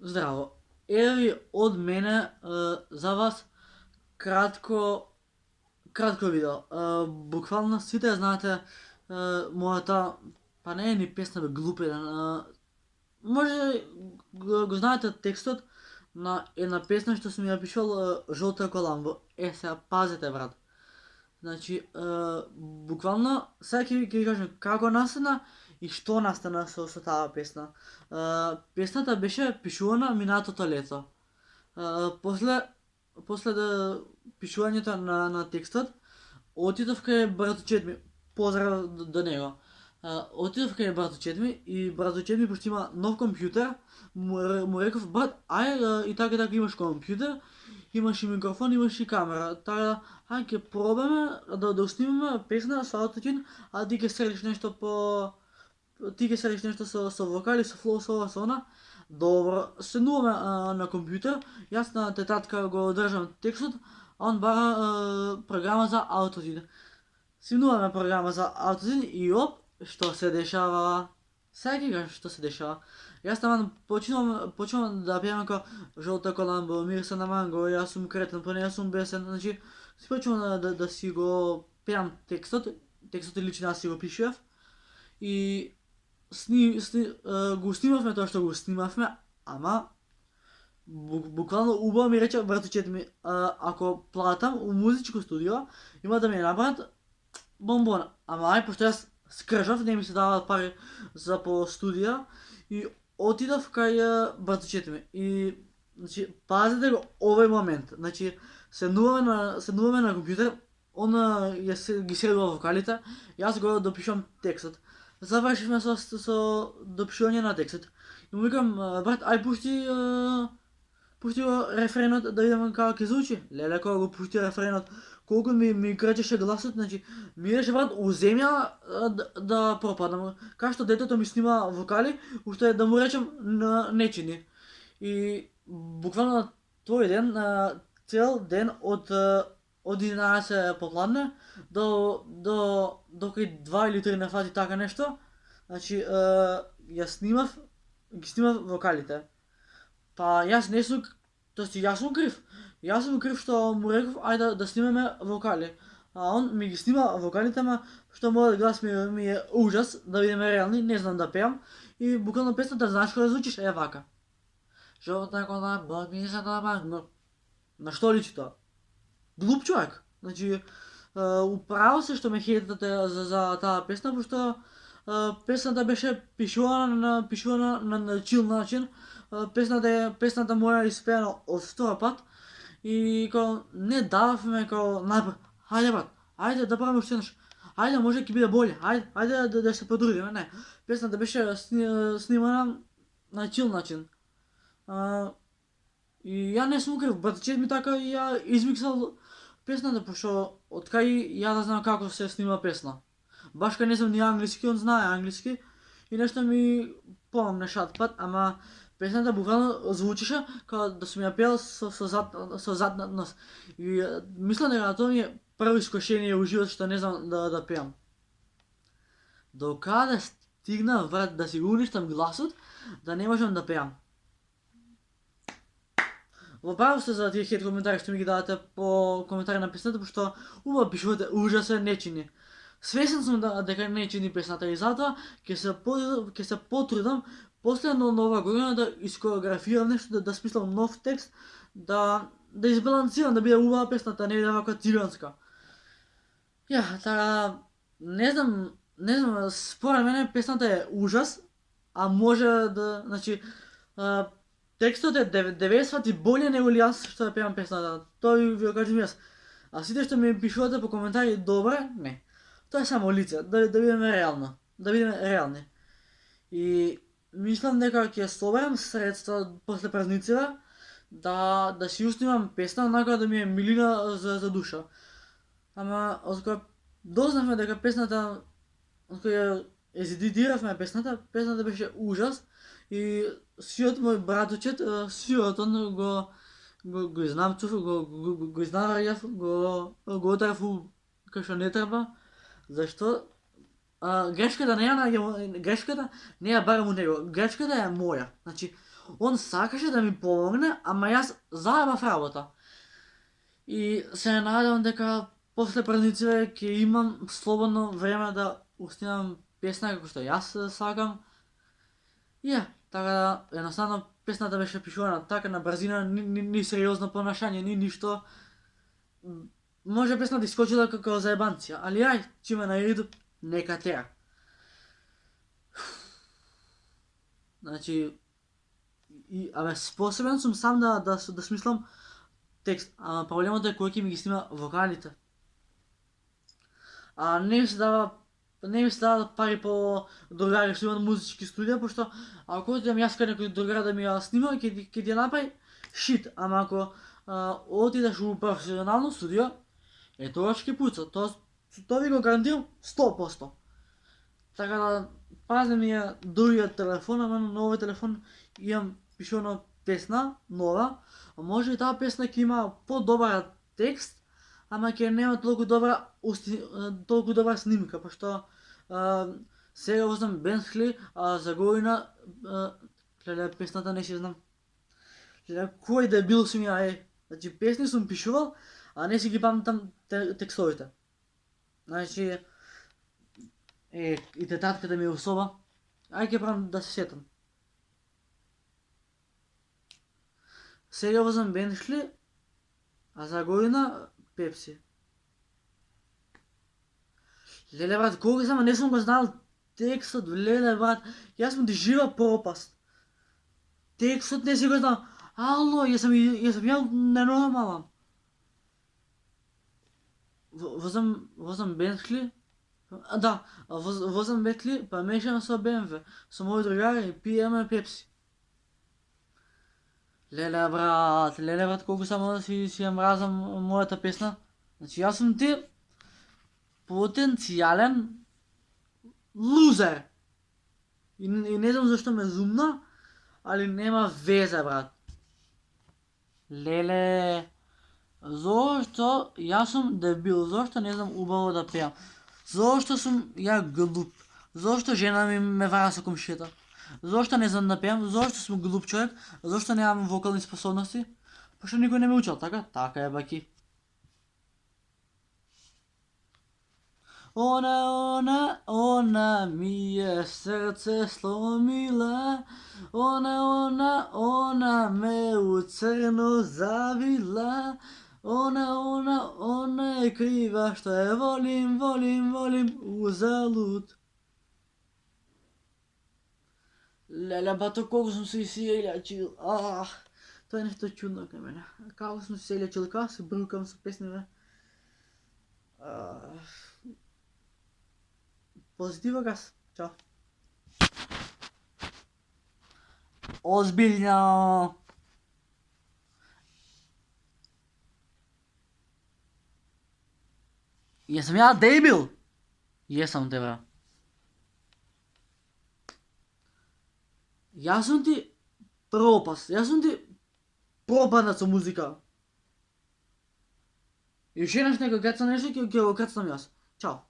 Здраво! Еви од мене за вас кратко видео. Буквално сите ја знаете мојата, па не е ни песна бе, глупен. Може го знаете текстот на една песна што сум ја пишал Жолта Коламбо. Сега пазете брат. Значи, буквално сега ќе ви кажам како настана и што настана со таа песна. Песната беше пишувана минатото лето. После да пишувањето на текстот, отидов кај братучет ми, поздрав до него. Отидов кај братучет ми и братучет ми, пошто има нов компјутер, му реков, брат, ај и така имаш компјутер, имаш и микрофон, имаш и камера. Така ај ќе пробаме да снимаме песна со аутотюн, а ти ќе селиш нешто со вокали, со флоу, со ова, со она. Добро, седнуваме на компјутер, јас на тетатка го држам текстот, а он бара програма за аутотюн. Седнуваме програма за аутотюн и оп, што се дешава? Сега ќе кажам што се дешава. Јас таман почнувам да пеам како Жолта Коламбо, мириса на манго, јас сум кретен, па не јас сум бесен, значи си почнувам да си го пеам текстот лично јас си го пишував и го снимавме тоа што го снимавме, ама буквално убаво ми рече братучет ми, ако платам у музичко студио, има да ми направат бомбона. Ама ај, пошто јас скржав, не ми се даваат пари за по студија и отидов кај братучет ми. И значи пазете го овој момент. Значи седнуваме на компјутер, он ги селува вокалите, јас го допишувам текстот. Завршивме со допишување на текстот. И му викам, брат, ај пушти го рефренот да видам како ќе звучи. Леле, кога го пушти рефренот, колку ми крчеше гласот, значи ми реше брат у земја да пропадам. Кај што детето ми снима вокали, уште да му речем нечини. И буквално тој ден, цел ден од 11 попладне до кај 2 или 3 на фати така нешто. Значи ги снимав вокалите. Па јас не сум, јас сум крив. Јас сум крив што му реков ајде да снимаме вокали. А он ми ги снима вокалите, ама што мојот глас ми е ужас, да видиме реални, не знам да пеам. И буквално песната знаеш како да звучиш, е вака. Жолта Коламбо, мириса на манго. На што личи тоа? Глуп човек. Значи, управо се што ме хейтате за таа песна, пошто песната беше пишувана на чил начин. Песната моја испеана од 100 пат и као не дававме као напор. Ајде брат, ајде да правиме уште еднаш. Ајде може ќе биде боле. Ајде да се потрудиме, не. Песната беше снимана на чил начин. И ја не сум крив, братчет ми така и ја измиксал песната, пошто откај ја да знам како се снима песна. Баш кај не знам ни англиски, он знае англиски и нешто ми помогне шатпат, ама песната буквално звучеше како да сум ја пеел со зад нос. И мислам дека тоа ми е прво искушение во живот што не знам да пеам. До каде стигнав брат да си го уништам гласот, да не можам да пеам. Во право сте за тие хейт коментари што ми ги давате по коментари на песната, пошто убаво пишувате ужасен нечини. Свесен сум дека не чини песната и затоа ќе се потрудам после нова година да искореографирам нешто, да смислам нов текст, да избалансирам, да биде убава песната, не биде вака циганска. Ја, така не знам, според мене песната е ужас, а може да, значи текстот е 90 пати боле него ли јас што да пеам песната. Тоа ви го кажам јас. А сите што ми пишувате по коментари добре, не. Тоа е само лице, да бидеме реални. И мислам дека ќе соберам средства после празниците да си уснимам песна, онака да ми е милина за душа. Ама откога дознавме дека песната, откога ја изедитиравме песната беше ужас и сиот мој братучет, сиот он го изнамцув, го изнаварјав, го отрав кај што не треба. Зашто? Грешката не ја барам у него, грешката е моја. Значи, Он сакаше да ми помогне, ама јас заебав работа. И се надевам дека после празниците ќе имам слободно време да снимам песна како што јас сакам. И така да, едноставно песната беше пишувана така на брзина, ни сериозно понашање, ни ништо. Може песна да искочила како заебанција, али ќе ме најду, нека тера. Значи, способен сум сам да смислам текст, ама проблемот е кој ќе ми ги снима вокалите. Не ми се дават пари по другари што имат музички студија, пошто ако отидам јас кај некој другар да ми ја снима, ќе ти ја направи шит, ама ако отидеш у професионално студио, тогаш ќе пуца. Тоа ви го гарантирам 100%. Така да пазим ја другиот телефон, ама на новиот телефон имам пишувана песна, нова, а може и таа песна ќе има подобар текст, ама ќе нема толку добра снимка, пошто сега возам Бенхли, а за година песната не си знам. Кој дебил сум ја, значи песни сум пишувал, а не си ги памтам текстовите. Значи, и тетатката ми е особа, ќе правам да се сетам. Сега возам Бенхли, а за година Пепси. Леле брат, колку сама не сум го знал текстот, леле брат, јас сум жива пропаст. Текстот не си го знал. Ало, јас ја ненормален. Возам Бенхли, возам Бенхли, па мешам со БМВ, со мои другари и пиеме Пепси. Леле брат, колку само си ја мразам мојата песна. Значи јас сум ти потенцијален лузер. И не знам зашто ме зумна, али нема везе брат. Леле, зошто јас сум дебил, зошто не знам убаво да пеам, зошто сум ја глуп, зошто жена ми ме вара со комшијата, зошто не знам да пеам, зошто сум глуп човек, зошто немам вокални способности, пошто никој не ме учел, така? Така е баки. Она ми е срце сломила, она ме у црно завила, она е крива што е волим узалуд. Леле, бато, колку сум се изјелячил, тоа е нешто чудно кај мене. Како сум се изјелячил, како се брукам со песниве. Позитива газ, чао. Озбилно. Jesam ja debil? Jesam te bra. Јас сум ти пропаст, јас сум ти пропаднат со музика. И уште еднаш некој каца нешто, ќе го кацнам јас. Чао.